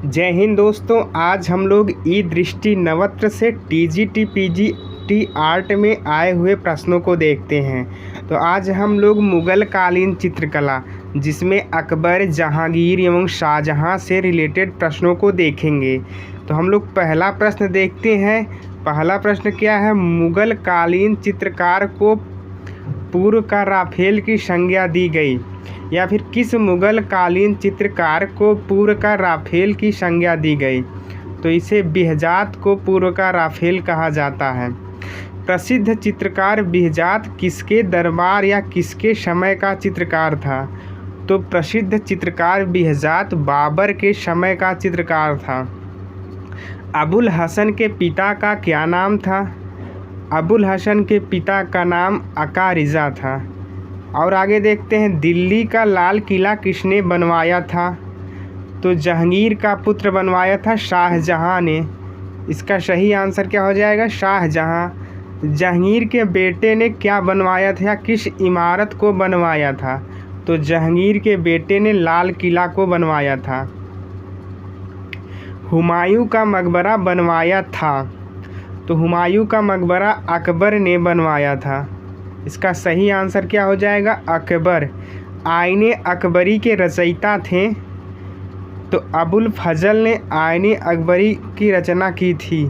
जय हिंद दोस्तों। आज हम लोग ई दृष्टि नवत्र से टीजीटी पीजीटी आर्ट में आए हुए प्रश्नों को देखते हैं। तो आज हम लोग मुग़ल कालीन चित्रकला जिसमें अकबर, जहांगीर एवं शाहजहां से रिलेटेड प्रश्नों को देखेंगे। तो हम लोग पहला प्रश्न देखते हैं। पहला प्रश्न क्या है? मुग़ल कालीन चित्रकार को पूर्व का राफेल की संज्ञा दी गई, या फिर किस मुग़ल कालीन चित्रकार को पूर्व का राफेल की संज्ञा दी गई? तो इसे बिहजात को पूर्व का राफेल कहा जाता है। प्रसिद्ध चित्रकार बिहजात किसके दरबार या किसके समय का चित्रकार था? तो प्रसिद्ध चित्रकार बिहजात बाबर के समय का चित्रकार था। अबुल हसन के पिता का क्या नाम था? अबुल हसन के पिता का नाम अका रिज़ा था। और आगे देखते हैं, दिल्ली का लाल किला किसने बनवाया था? तो जहांगीर का पुत्र बनवाया था शाहजहां ने। इसका सही आंसर क्या हो जाएगा? शाहजहां। जहांगीर के बेटे ने क्या बनवाया था या किस इमारत को बनवाया था? तो जहांगीर के बेटे ने लाल किला को बनवाया था। हुमायूं का मकबरा बनवाया था। तो हुमायूं का मकबरा अकबर ने बनवाया था। इसका सही आंसर क्या हो जाएगा? अकबर। आईने अकबरी के रचयिता थे। तो अबुल फजल ने आईने अकबरी की रचना की थी।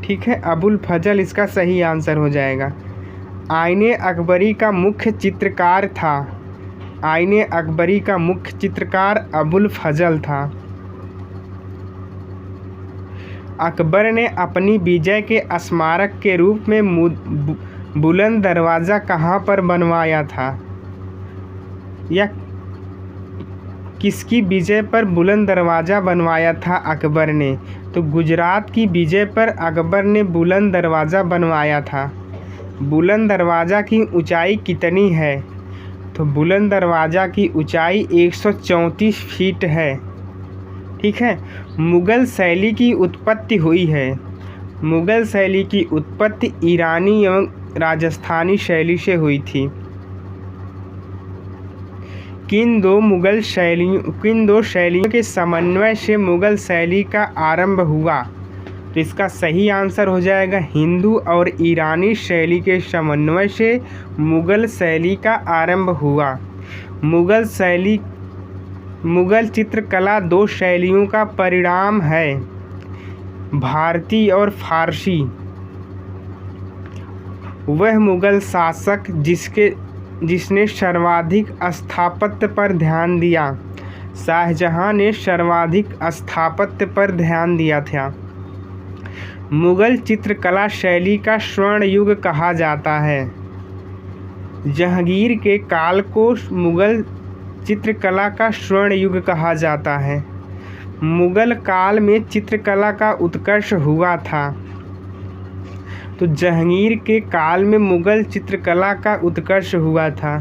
ठीक है, अबुल फजल इसका सही आंसर हो जाएगा। आईने अकबरी का मुख्य चित्रकार था। आईने अकबरी का मुख्य चित्रकार अबुल फजल था। अकबर ने अपनी विजय के स्मारक के रूप में बुलंद दरवाज़ा कहाँ पर बनवाया था? या किसकी विजय पर बुलंद दरवाज़ा बनवाया था अकबर ने? तो गुजरात की विजय पर अकबर ने बुलंद दरवाज़ा बनवाया था। बुलंद दरवाज़ा की ऊंचाई कितनी है? तो बुलंद दरवाज़ा की ऊंचाई 134 फीट है। ठीक है। मुग़ल शैली की उत्पत्ति हुई है। मुग़ल शैली की उत्पत्ति ईरानी एवं राजस्थानी शैली से हुई थी। किन दो शैलियों के समन्वय से मुग़ल शैली का आरंभ हुआ? तो इसका सही आंसर हो जाएगा हिंदू और ईरानी शैली के समन्वय से मुग़ल शैली का आरंभ हुआ। मुग़ल चित्रकला दो शैलियों का परिणाम है, भारतीय और फारसी। वह मुग़ल शासक जिसने सर्वाधिक स्थापत्य पर ध्यान दिया। शाहजहां ने सर्वाधिक स्थापत्य पर ध्यान दिया था। मुग़ल चित्रकला शैली का स्वर्ण युग कहा जाता है। जहांगीर के काल को मुग़ल चित्रकला का स्वर्ण युग कहा जाता है। मुग़ल काल में चित्रकला का उत्कर्ष हुआ था। तो जहांगीर के काल में मुग़ल चित्रकला का उत्कर्ष हुआ था।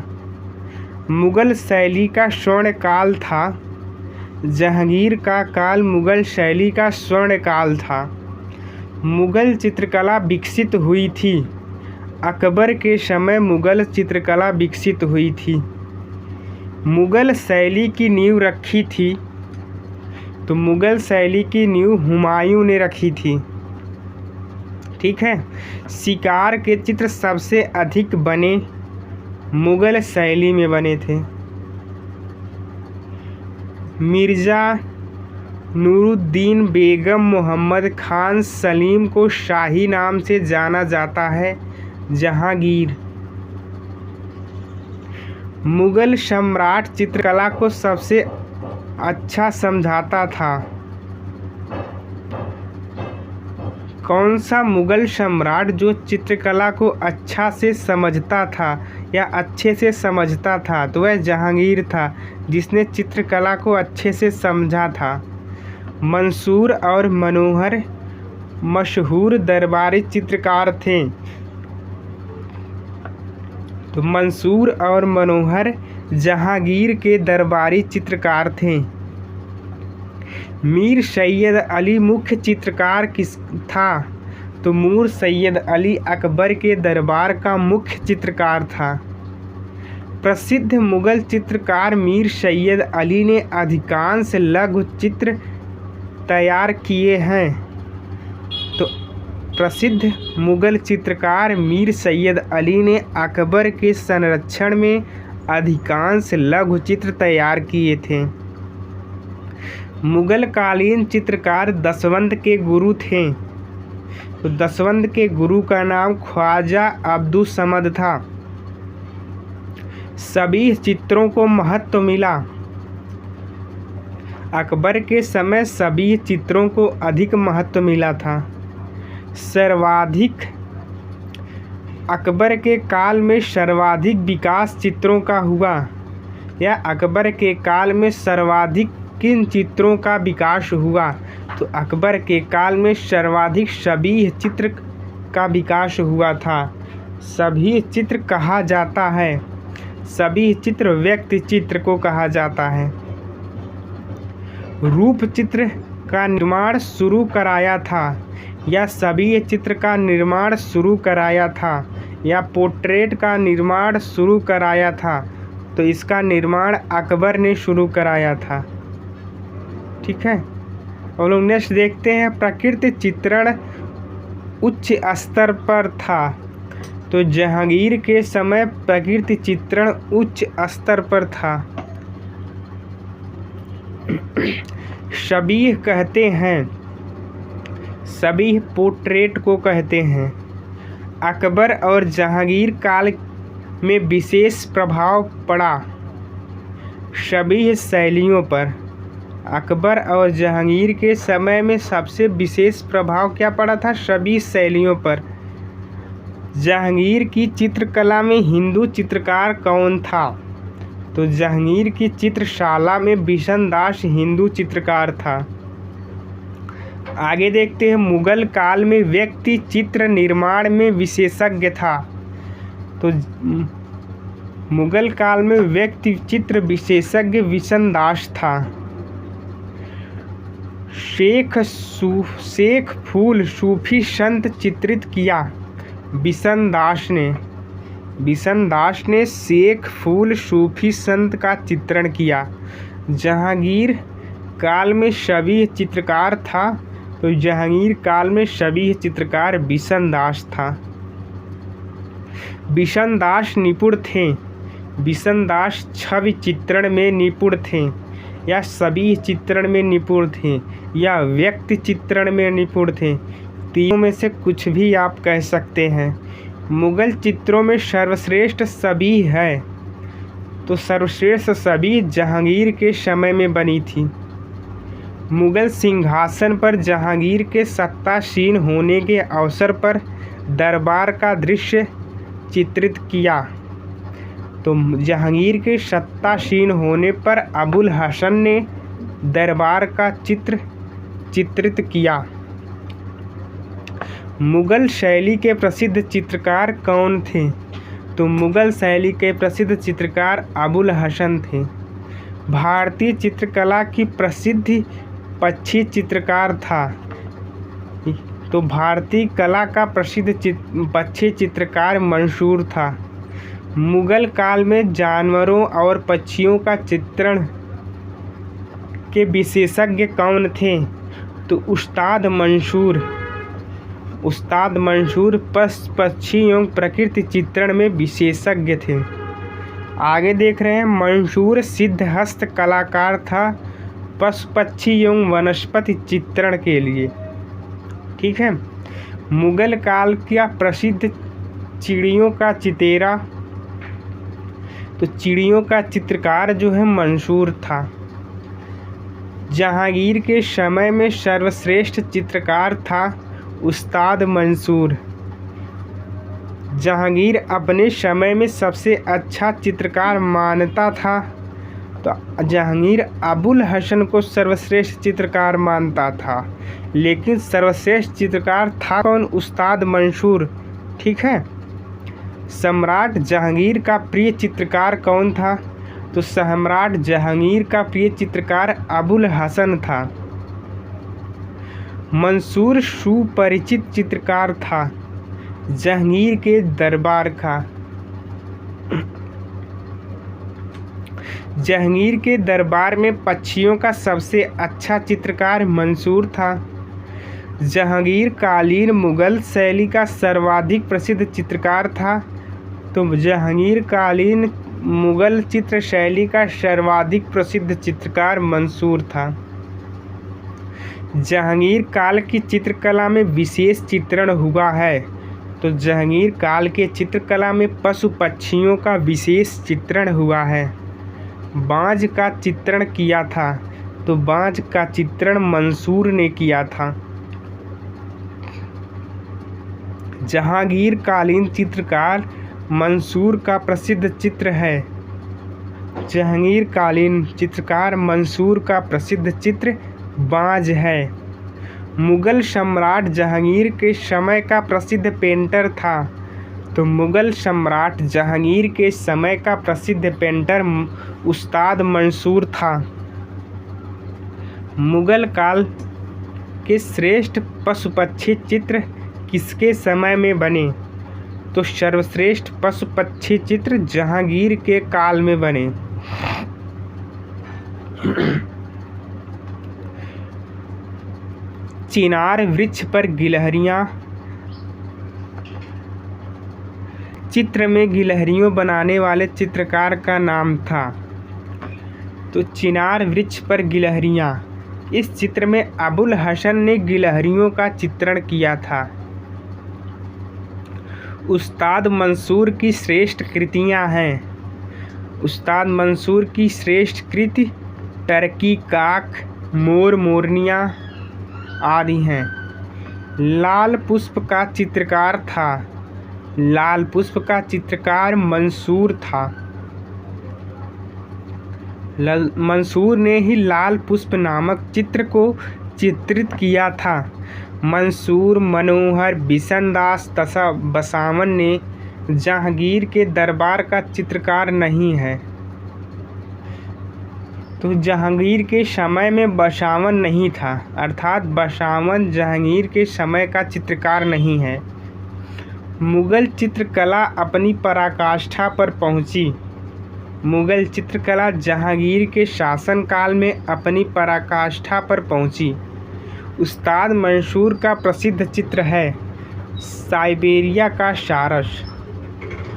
मुग़ल शैली का स्वर्ण काल था। जहांगीर का काल मुग़ल शैली का स्वर्ण काल था। मुग़ल चित्रकला विकसित हुई थी। अकबर के समय मुग़ल चित्रकला विकसित हुई थी। मुग़ल शैली की नींव रखी थी। तो मुग़ल शैली की नींव हुमायूं ने रखी थी। ठीक है। शिकार के चित्र सबसे अधिक बने मुग़ल शैली में बने थे। मिर्ज़ा नूरुद्दीन बेगम मोहम्मद खान सलीम को शाही नाम से जाना जाता है जहांगीर। मुग़ल सम्राट चित्रकला को सबसे अच्छा समझाता था। कौन सा मुग़ल सम्राट जो चित्रकला को अच्छा से समझता था या अच्छे से समझता था? तो वह जहांगीर था, जिसने चित्रकला को अच्छे से समझा था। मंसूर और मनोहर मशहूर दरबारी चित्रकार थे। तो मंसूर और मनोहर जहांगीर के दरबारी चित्रकार थे। मीर सैयद अली मुख्य चित्रकार किस था? तो मीर सैयद अली अकबर के दरबार का मुख्य चित्रकार था। प्रसिद्ध मुगल चित्रकार मीर सैयद अली ने अधिकांश लघु चित्र तैयार किए हैं। तो प्रसिद्ध मुगल चित्रकार मीर सैयद अली ने अकबर के संरक्षण में अधिकांश लघु चित्र तैयार किए थे। मुगल कालीन चित्रकार दसवंत के गुरु थे। तो दसवंत के गुरु का नाम ख्वाजा अब्दुल समद था। सभी चित्रों को महत्व मिला। अकबर के समय सभी चित्रों को अधिक महत्व मिला था। सर्वाधिक अकबर के काल में सर्वाधिक विकास चित्रों का हुआ, या अकबर के काल में सर्वाधिक किन चित्रों का विकास हुआ? तो अकबर के काल में सर्वाधिक सभी चित्र का विकास हुआ था। सभी चित्र कहा जाता है, सभी चित्र व्यक्ति चित्र को कहा जाता है। रूप चित्र का निर्माण शुरू कराया था, या सभी चित्र का निर्माण शुरू कराया था, या पोर्ट्रेट का निर्माण शुरू कराया था? तो इसका निर्माण अकबर ने शुरू कराया था। ठीक है, और लोग नेक्स्ट देखते हैं, प्रकृति चित्रण उच्च स्तर पर था। तो जहांगीर के समय प्रकृति चित्रण उच्च स्तर पर था। शबीह कहते हैं, शबीह पोर्ट्रेट को कहते हैं। अकबर और जहांगीर काल में विशेष प्रभाव पड़ा शबीह शैलियों पर। अकबर और जहांगीर के समय में सबसे विशेष प्रभाव क्या पड़ा था? शबीह शैलियों पर। जहांगीर की चित्रकला में हिंदू चित्रकार कौन था? तो जहांगीर की चित्रशाला में बिशन दास हिंदू चित्रकार था। आगे देखते हैं, मुगल काल में व्यक्ति चित्र निर्माण में विशेषज्ञ था। तो मुगल काल में व्यक्ति चित्र विशेषज्ञ बिशन दास था। शेख फूल सूफी संत चित्रित किया बिशन दास ने। बिशन दास ने शेख फूल सूफी संत का चित्रण किया। जहांगीर काल में शबीह चित्रकार था। तो जहांगीर काल में शबीह चित्रकार बिशन दास था। बिशन दास निपुण थे। बिशन दास छवि चित्रण में निपुण थे, या शबीह चित्रण में निपुण थे, या व्यक्ति चित्रण में निपुण थे। तीनों में से कुछ भी आप कह सकते हैं। मुगल चित्रों में सर्वश्रेष्ठ शबीह है। तो सर्वश्रेष्ठ शबीह जहांगीर के समय में बनी थी। मुगल सिंहासन पर जहांगीर के सत्तासीन होने के अवसर पर दरबार का दृश्य चित्रित किया। तो जहांगीर के सत्तासीन होने पर अबुल हसन ने दरबार का चित्र चित्रित किया। मुगल शैली के प्रसिद्ध चित्रकार कौन थे? तो मुगल शैली के प्रसिद्ध चित्रकार अबुल हसन थे। भारतीय चित्रकला की प्रसिद्ध पक्षी चित्रकार था। तो भारतीय कला का प्रसिद्ध पक्षी चित्रकार मंसूर था। मुगल काल में जानवरों और पक्षियों का चित्रण के विशेषज्ञ कौन थे? तो उस्ताद मंसूर। उस्ताद मंसूर पक्षी एवं प्रकृति चित्रण में विशेषज्ञ थे। आगे देख रहे हैं, मंसूर सिद्धहस्त कलाकार था पशु पक्षी एवं वनस्पति चित्रण के लिए। ठीक है, मुगल काल का प्रसिद्ध चिड़ियों का चितेरा। तो चिड़ियों का चित्रकार जो है मंसूर था। जहांगीर के समय में सर्वश्रेष्ठ चित्रकार था उस्ताद मंसूर। जहांगीर अपने समय में सबसे अच्छा चित्रकार मानता था। तो जहांगीर अबुल हसन को सर्वश्रेष्ठ चित्रकार मानता था, लेकिन सर्वश्रेष्ठ चित्रकार था कौन? उस्ताद मंसूर। ठीक है। सम्राट जहांगीर का प्रिय चित्रकार कौन था? तो सम्राट जहांगीर का प्रिय चित्रकार अबुल हसन था। मंसूर सुपरिचित चित्रकार था जहांगीर के दरबार का। जहांगीर के दरबार में पक्षियों का सबसे अच्छा चित्रकार मंसूर था। जहांगीर कालीन मुगल शैली का सर्वाधिक प्रसिद्ध चित्रकार था। तो जहांगीर कालीन मुगल चित्र शैली का सर्वाधिक प्रसिद्ध चित्रकार मंसूर था। जहांगीर काल की चित्रकला में विशेष चित्रण हुआ है। तो जहांगीर काल के चित्रकला में पशु पक्षियों का विशेष चित्रण हुआ है। बाज का चित्रण किया था। तो बाज का चित्रण मंसूर ने किया था। जहांगीर कालीन चित्रकार मंसूर का प्रसिद्ध चित्र है। जहांगीर कालीन चित्रकार मंसूर का प्रसिद्ध चित्र बाज है। मुगल सम्राट जहांगीर के समय का प्रसिद्ध पेंटर था। तो मुगल सम्राट जहांगीर के समय का प्रसिद्ध पेंटर उस्ताद मंसूर था। मुगल काल के श्रेष्ठ पशु पक्षी चित्र किसके समय में बने? तो सर्वश्रेष्ठ पशु पक्षी चित्र जहांगीर के काल में बने। चिनार वृक्ष पर गिलहरियां। चित्र में गिलहरियों बनाने वाले चित्रकार का नाम था। तो चिनार वृक्ष पर गिलहरियां, इस चित्र में अबुल हसन ने गिलहरियों का चित्रण किया था। उस्ताद मंसूर की श्रेष्ठ कृतियां हैं। उस्ताद मंसूर की श्रेष्ठ कृति टर्की काक, मोर मोरनियां आदि हैं। लाल पुष्प का चित्रकार था। लाल पुष्प का चित्रकार मंसूर था। मंसूर ने ही लाल पुष्प नामक चित्र को चित्रित किया था। मंसूर, मनोहर, बिशन दास तथा बसावन ने जहांगीर के दरबार का चित्रकार नहीं है। तो जहांगीर के समय में बसावन नहीं था, अर्थात बसावन जहांगीर के समय का चित्रकार नहीं है। मुगल चित्रकला अपनी पराकाष्ठा पर पहुंची। मुगल चित्रकला जहांगीर के शासनकाल में अपनी पराकाष्ठा पर पहुंची। उस्ताद मंसूर का प्रसिद्ध चित्र है साइबेरिया का सारस।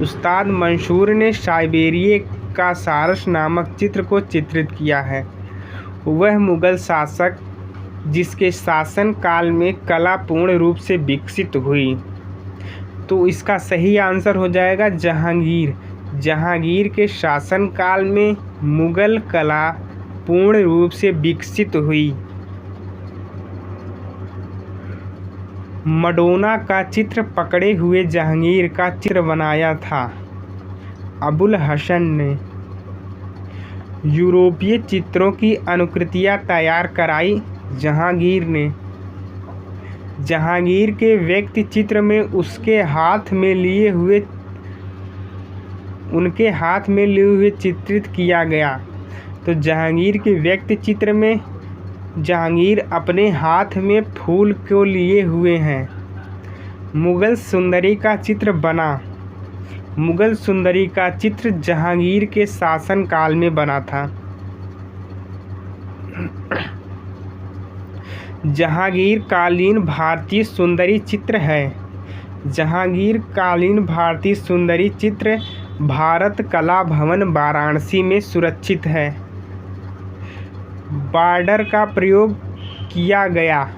उस्ताद मंसूर ने साइबेरिया का सारस नामक चित्र को चित्रित किया है। वह मुगल शासक जिसके शासन काल में कला पूर्ण रूप से विकसित हुई। तो इसका सही आंसर हो जाएगा जहांगीर। जहांगीर के शासनकाल में मुगल कला पूर्ण रूप से विकसित हुई। मडोना का चित्र पकड़े हुए जहांगीर का चित्र बनाया था अबुल हसन ने। यूरोपीय चित्रों की अनुकृतियाँ तैयार कराई जहांगीर ने। जहांगीर के व्यक्ति चित्र में उनके हाथ में लिए हुए चित्रित किया गया। तो जहांगीर के व्यक्ति चित्र में जहांगीर अपने हाथ में फूल को लिए हुए हैं। मुगल सुंदरी का चित्र बना। मुगल सुंदरी का चित्र जहांगीर के शासन काल में बना था। जहांगीर कालीन भारतीय सुंदरी चित्र है। जहांगीर कालीन भारतीय सुंदरी चित्र भारत कला भवन वाराणसी में सुरक्षित है। बॉर्डर का प्रयोग किया गया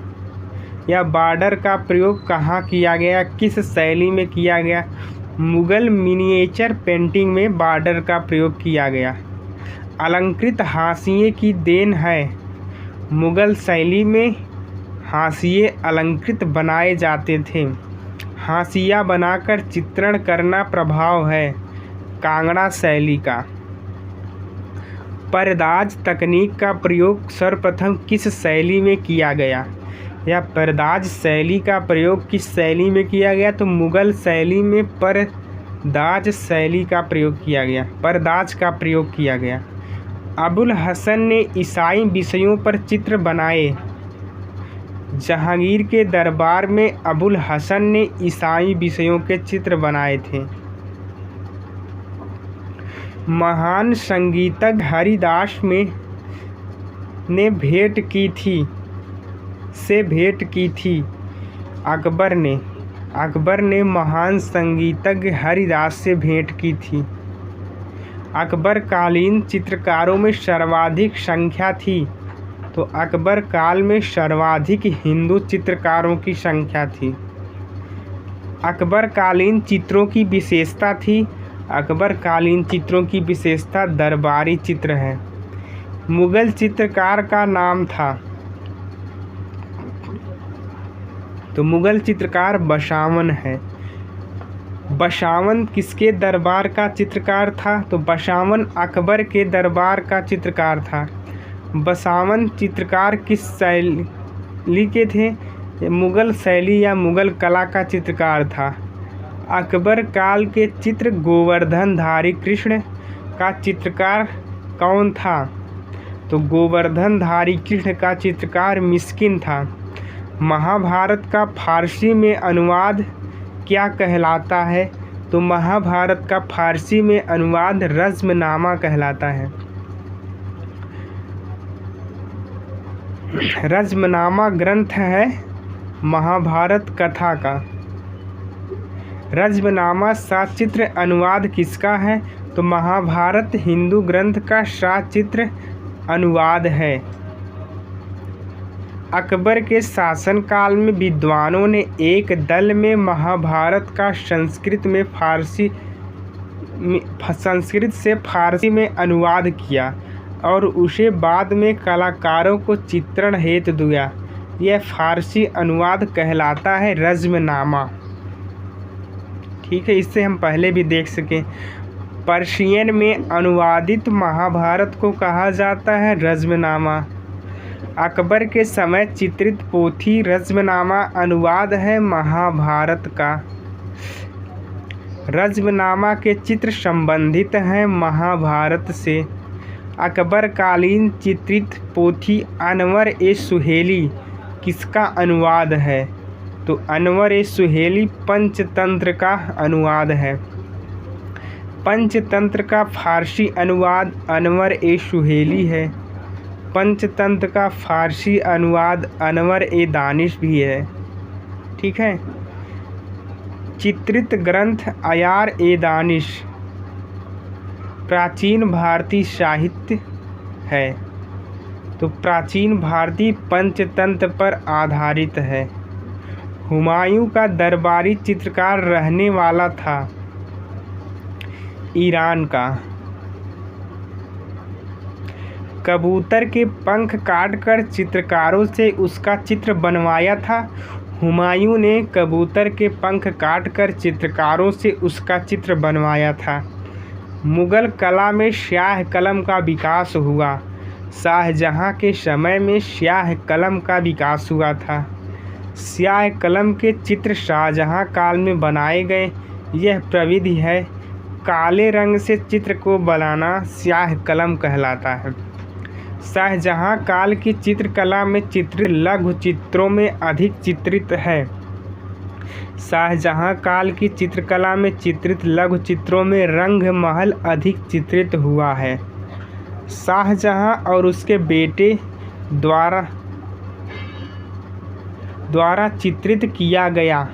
या बॉर्डर का प्रयोग कहाँ किया गया, किस शैली में किया गया? मुगल मिनिएचर पेंटिंग में बॉर्डर का प्रयोग किया गया। अलंकृत हाशिए की देन है। मुगल शैली में हाशिए अलंकृत बनाए जाते थे। हाशिया बनाकर चित्रण करना प्रभाव है कांगड़ा शैली का। परदाज तकनीक का प्रयोग सर्वप्रथम किस शैली में किया गया या परदाज शैली का प्रयोग किस शैली में किया गया? तो मुगल शैली में परदाज शैली का प्रयोग किया गया। परदाज का प्रयोग किया गया। अबुल हसन ने ईसाई विषयों पर चित्र बनाए। जहांगीर के दरबार में अबुल हसन ने ईसाई विषयों के चित्र बनाए थे। महान संगीतज्ञ हरिदास ने भेंट की थी अकबर ने महान संगीतज्ञ हरिदास से भेंट की थी। अकबर कालीन चित्रकारों में सर्वाधिक संख्या थी, तो अकबर काल में सर्वाधिक हिंदू चित्रकारों की संख्या थी। अकबर कालीन चित्रों की विशेषता थी। अकबर कालीन चित्रों की विशेषता दरबारी चित्र है। मुगल चित्रकार का नाम था, तो मुगल चित्रकार बसावन है। बसावन किसके दरबार का चित्रकार था? तो बसावन अकबर के दरबार का चित्रकार था। बसावन चित्रकार किस शैली के थे? मुगल शैली या मुगल कला का चित्रकार था। अकबर काल के चित्र गोवर्धनधारी कृष्ण का चित्रकार कौन था? तो गोवर्धनधारी कृष्ण का चित्रकार मिस्किन था। महाभारत का फारसी में अनुवाद क्या कहलाता है? तो महाभारत का फारसी में अनुवाद रज़्मनामा कहलाता है। रज़्मनामा ग्रंथ है महाभारत कथा का। रज़्मनामा सचित्र अनुवाद किसका है? तो महाभारत हिंदू ग्रंथ का सचित्र अनुवाद है। अकबर के शासनकाल में विद्वानों ने एक दल में महाभारत का संस्कृत से फारसी में अनुवाद किया और उसे बाद में कलाकारों को चित्रण हेतु दिया। यह फारसी अनुवाद कहलाता है रज़्मनामा। ठीक है, इससे हम पहले भी देख सकें। पर्शियन में अनुवादित महाभारत को कहा जाता है रज़्मनामा। अकबर के समय चित्रित पोथी रज़्मनामा अनुवाद है महाभारत का। रज़्मनामा के चित्र संबंधित हैं महाभारत से। अकबर कालीन चित्रित पोथी अनवर-ए-सुहेली किसका अनुवाद है? तो अनवर-ए-सुहेली पंचतंत्र का अनुवाद है। पंचतंत्र का फारसी अनुवाद अनवर-ए-सुहेली है। पंचतंत्र का फारसी अनुवाद अनवर-ए-दानिश भी है। ठीक है। चित्रित ग्रंथ अयार-ए-दानिश प्राचीन भारतीय साहित्य है। तो प्राचीन भारतीय पंचतंत्र पर आधारित है। हुमायूं का दरबारी चित्रकार रहने वाला था ईरान का। कबूतर के पंख काटकर चित्रकारों से उसका चित्र बनवाया था। हुमायूं ने कबूतर के पंख काटकर चित्रकारों से उसका चित्र बनवाया था। मुगल कला में स्याह कलम का विकास हुआ। शाहजहां के समय में स्याह कलम का विकास हुआ था। स्याह कलम के चित्र शाहजहां काल में बनाए गए। यह प्रविधि है। काले रंग से चित्र को बनाना स्याह कलम कहलाता है। शाहजहां काल की चित्रकला में चित्रित लघु चित्रों में अधिक चित्रित है। शाहजहां काल की चित्रकला में चित्रित लघु चित्रों में रंग महल अधिक चित्रित हुआ है। शाहजहां और उसके बेटे द्वारा चित्रित किया गया।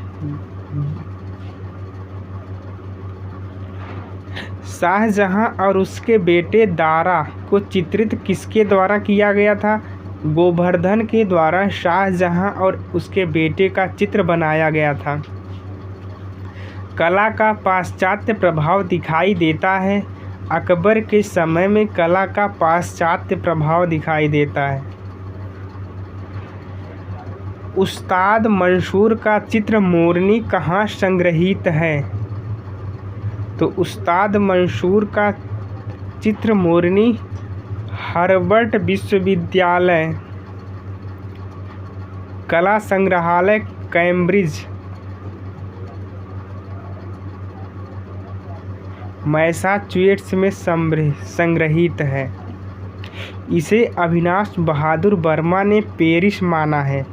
शाहजहां और उसके बेटे दारा को चित्रित किसके द्वारा किया गया था? गोवर्धन के द्वारा शाहजहां और उसके बेटे का चित्र बनाया गया था। कला का पाश्चात्य प्रभाव दिखाई देता है। अकबर के समय में कला का पाश्चात्य प्रभाव दिखाई देता है। उस्ताद मंसूर का चित्र मोरनी कहाँ संग्रहित है? तो उस्ताद मंसूर का चित्र मोरनी हार्वर्ड विश्वविद्यालय कला संग्रहालय कैम्ब्रिज मैसाचुसेट्स में संग्रहित है। इसे अविनाश बहादुर वर्मा ने पेरिस माना है।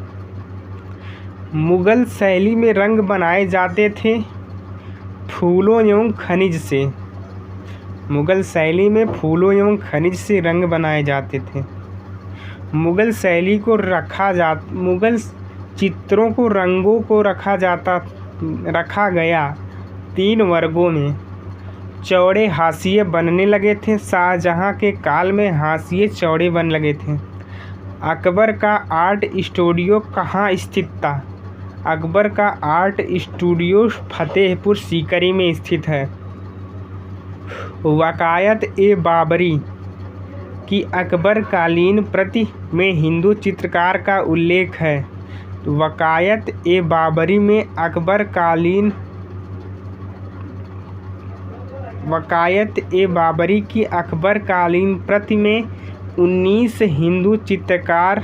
मुगल शैली में रंग बनाए जाते थे फूलों एवं खनिज से। मुगल शैली में फूलों एवं खनिज से रंग बनाए जाते थे। मुगल चित्रों को रंगों को रखा गया 3 वर्गों में। चौड़े हाशिए बनने लगे थे। शाहजहां के काल में हाशिए चौड़े बन लगे थे। अकबर का आर्ट स्टूडियो कहाँ स्थित था? अकबर का आर्ट स्टूडियो फतेहपुर सीकरी में स्थित है। वकायत-ए-बाबरी की अकबरकालीन प्रति में हिंदू चित्रकार का उल्लेख है। वकायत-ए-बाबरी की अकबरकालीन प्रति में 19 हिंदू चित्रकार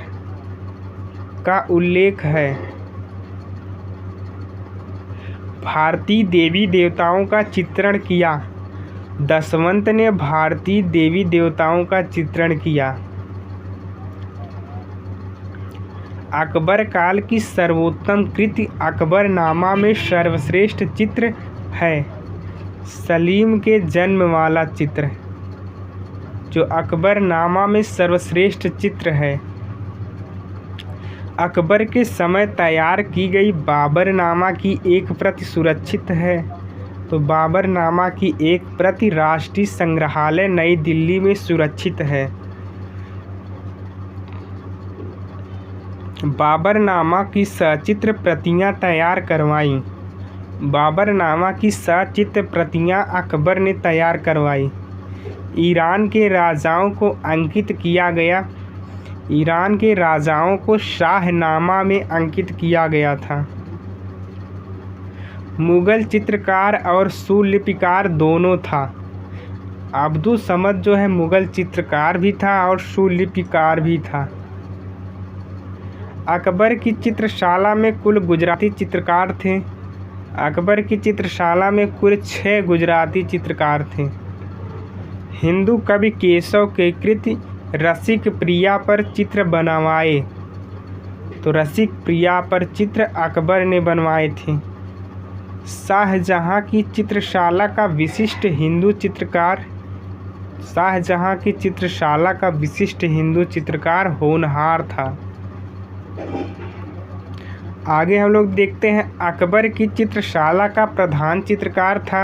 का उल्लेख है। भारतीय देवी देवताओं का चित्रण किया। दशवंत ने भारतीय देवी देवताओं का चित्रण किया। अकबर काल की सर्वोत्तम कृति अकबरनामा में सर्वश्रेष्ठ चित्र है। सलीम के जन्म वाला चित्र जो अकबरनामा में सर्वश्रेष्ठ चित्र है। अकबर के समय तैयार की गई बाबरनामा की एक प्रति सुरक्षित है। तो बाबरनामा की एक प्रति राष्ट्रीय संग्रहालय नई दिल्ली में सुरक्षित है। बाबरनामा की सचित्र प्रतियां तैयार करवाईं। बाबरनामा की सचित्र प्रतियां अकबर ने तैयार करवाई। ईरान के राजाओं को अंकित किया गया। ईरान के राजाओं को शाहनामा में अंकित किया गया था। मुगल चित्रकार और सुलिपिकार दोनों था। अब्दुल समद जो है मुगल चित्रकार भी था और सुलिपिकार भी था। अकबर की चित्रशाला में कुल गुजराती चित्रकार थे। अकबर की चित्रशाला में कुल 6 गुजराती चित्रकार थे। हिंदू कवि केशव के कृति रसिक प्रिया पर चित्र बनवाए। तो रसिक प्रिया पर चित्र अकबर ने बनवाए थे। शाहजहां की चित्रशाला का विशिष्ट हिंदू चित्रकार होनहार था। आगे हम लोग देखते हैं अकबर की चित्रशाला का प्रधान चित्रकार था।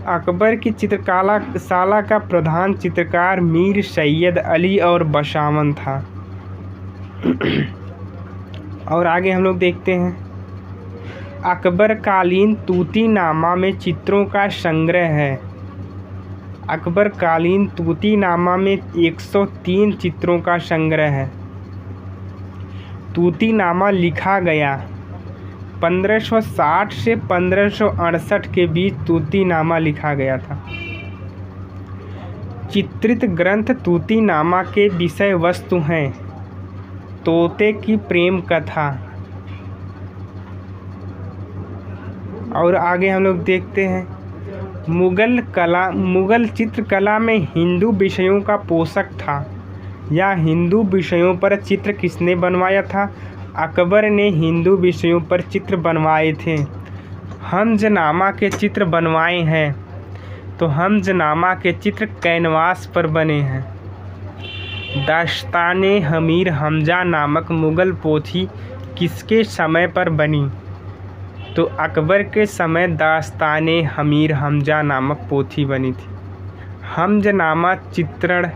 अकबर की चित्रशाला का प्रधान चित्रकार मीर सैयद अली और बशावन था। और आगे हम लोग देखते हैं अकबरकालीन तूतीनामा में चित्रों का संग्रह है। अकबरकालीन तूतीनामा में 103 चित्रों का संग्रह है। तूतीनामा लिखा गया 1560 से 1568 के बीच तूतीनामा लिखा गया था। चित्रित ग्रंथ तूतीनामा के विषय वस्तु हैं। तोते की प्रेम कथा। और आगे हम लोग देखते हैं मुगल चित्रकला में हिंदू विषयों का पोषक था। या हिंदू विषयों पर चित्र किसने बनवाया था? अकबर ने हिंदू विषयों पर चित्र बनवाए थे। हमजनामा के चित्र बनवाए हैं। तो हमजनामा के चित्र कैनवास पर बने हैं। दास्ताने हमीर हमजा नामक मुगल पोथी किसके समय पर बनी? तो अकबर के समय दास्ताने हमीर हमजा नामक पोथी बनी थी। हमजनामा चित्रण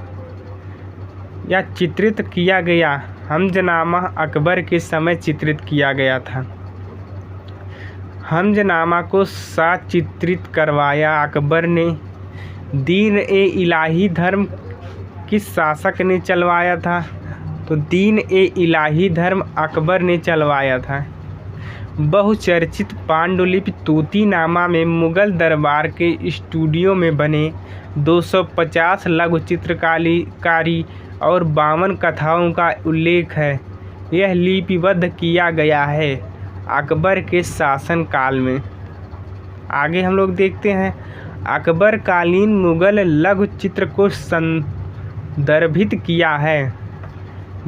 या चित्रित किया गया। हमजनामा अकबर के समय चित्रित किया गया था। हमजनामा को सचित्रित करवाया अकबर ने। दीन-ए-इलाही धर्म किस शासक ने चलवाया था? तो दीन-ए-इलाही धर्म अकबर ने चलवाया था। बहुचर्चित पांडुलिपि तूतीनामा में मुगल दरबार के स्टूडियो में बने 250 लघु चित्रकारी और 52 कथाओं का उल्लेख है। यह लिपिबद्ध किया गया है अकबर के शासनकाल में। आगे हम लोग देखते हैं अकबरकालीन मुगल लघु चित्र को संदर्भित किया है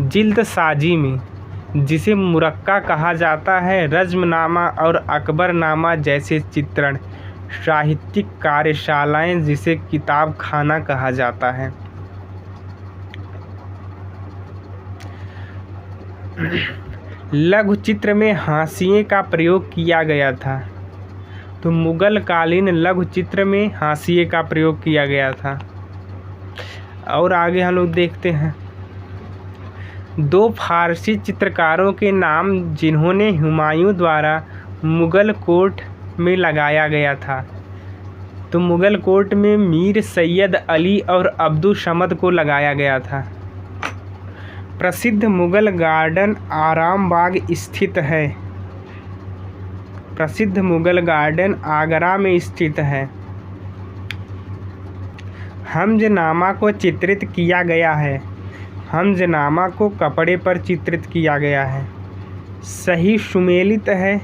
जिल्दसाजी में, जिसे मुरक्का कहा जाता है। रज़्मनामा और अकबरनामा जैसे चित्रण साहित्यिक कार्यशालाएं जिसे किताब खाना कहा जाता है। लघु चित्र में हाशिए का प्रयोग किया गया था। तो मुगल कालीन लघु चित्र में हाशिए का प्रयोग किया गया था। और आगे हम लोग देखते हैं 2 फारसी चित्रकारों के नाम जिन्होंने हुमायूं द्वारा मुगल कोर्ट में लगाया गया था। तो मुगल कोर्ट में मीर सैयद अली और अब्दुल समद को लगाया गया था। प्रसिद्ध मुगल गार्डन आराम बाग स्थित है। प्रसिद्ध मुगल गार्डन आगरा में स्थित है। हमजनामा को चित्रित किया गया है। हमजनामा को कपड़े पर चित्रित किया गया है। सही सुमेलित है।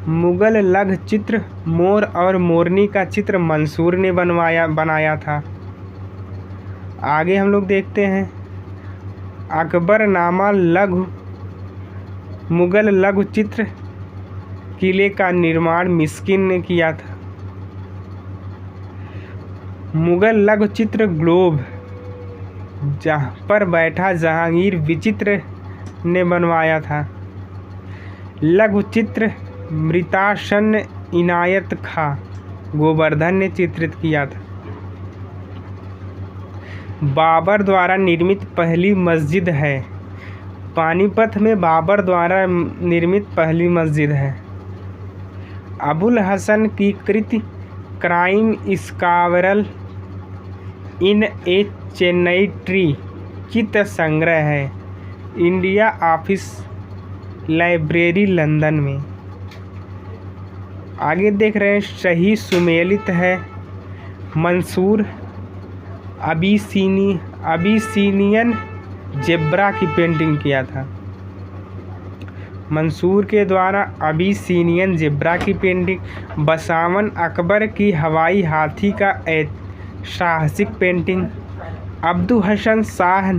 मुगल लघु चित्र मोर और मोरनी का चित्र मंसूर ने बनाया था। आगे हम लोग देखते हैं अकबरनामा मुगल लघु चित्र किले का निर्माण मिस्किन ने किया था। मुगल लघु चित्र ग्लोब जहाँ पर बैठा जहांगीर विचित्र ने बनवाया था। लघु चित्र मृतासन इनायत खां गोवर्धन ने चित्रित किया था। बाबर द्वारा निर्मित पहली मस्जिद है। पानीपत में बाबर द्वारा निर्मित पहली मस्जिद है। अबुल हसन की कृति क्राइम स्क्वायरल इन ए चेन्नई ट्री चित्र संग्रह है। इंडिया ऑफिस लाइब्रेरी लंदन में। आगे देख रहे हैं सही सुमेलित है। मंसूर अबिसिनियन जेब्रा की पेंटिंग किया था। मंसूर के द्वारा अबिसिनियन जेब्रा की पेंटिंग। बसावन अकबर की हवाई हाथी का साहसिक पेंटिंग। अब्दुल हसन शाह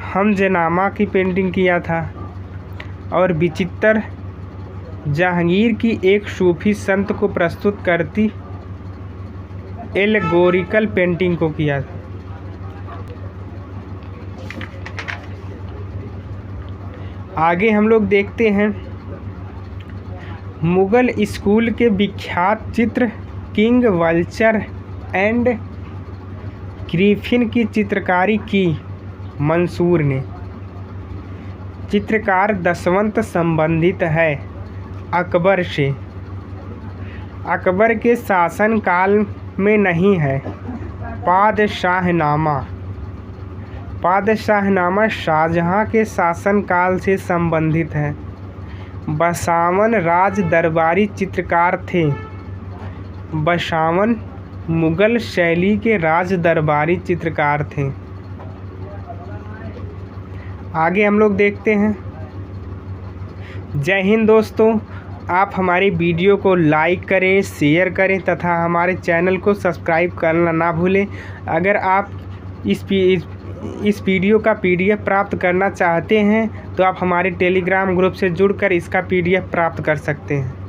हमजनामा की पेंटिंग किया था। और विचित्र जहांगीर की एक सूफी संत को प्रस्तुत करती एलगोरिकल पेंटिंग को किया था। आगे हम लोग देखते हैं मुगल स्कूल के विख्यात चित्र किंग वल्चर एंड ग्रिफिन की चित्रकारी की मंसूर ने। चित्रकार दसवंत संबंधित है अकबर से। अकबर के शासनकाल में नहीं है। पादशाहनामा शाहजहां के शासनकाल से संबंधित है। बसावन राज दरबारी चित्रकार थे। बसावन मुगल शैली के राज दरबारी चित्रकार थे। आगे हम लोग देखते हैं। जय हिंद दोस्तों, आप हमारी वीडियो को लाइक करें, शेयर करें तथा हमारे चैनल को सब्सक्राइब करना ना भूलें। अगर आप इस वीडियो का PDF प्राप्त करना चाहते हैं तो आप हमारे टेलीग्राम ग्रुप से जुड़कर इसका PDF प्राप्त कर सकते हैं।